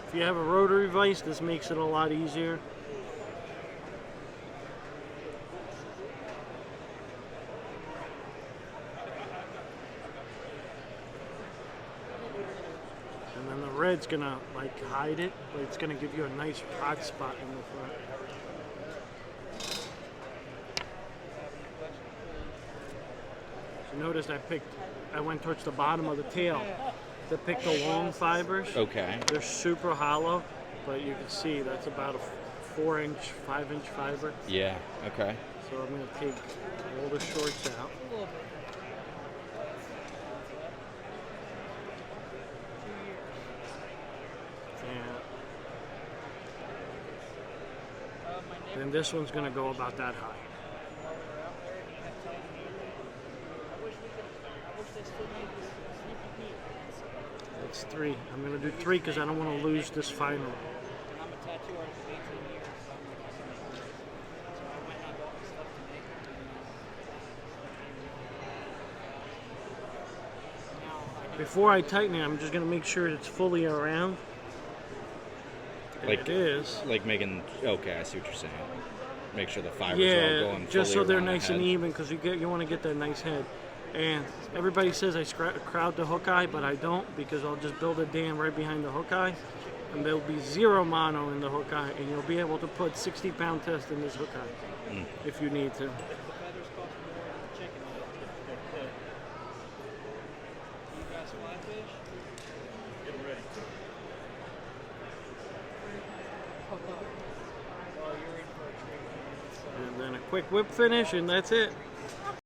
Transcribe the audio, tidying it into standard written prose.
If you have a rotary vise, this makes it a lot easier. And then the red's gonna like hide it, but it's gonna give you a nice hot spot in the front. So notice I went towards the bottom of the tail to pick the long fibers. Okay. They're super hollow, but you can see that's about a 4-inch, 5-inch fiber. Yeah. Okay. So I'm going to take all the shorts out. And then this one's going to go about that high. That's 3. I'm going to do 3 because I don't want to lose this final. Before I tighten it, I'm just going to make sure it's fully around. And Like it is. Like making. Okay, I see what you're saying. Make sure the fibers are all going just so fully they're around the nice and head. even, because you want to get that nice head. And everybody says I crowd the hook eye, but I don't, because I'll just build a dam right behind the hook eye, and there'll be 0 mono in the hook eye, and you'll be able to put 60-pound test in this hook eye if you need to. And then a quick whip finish, and that's it.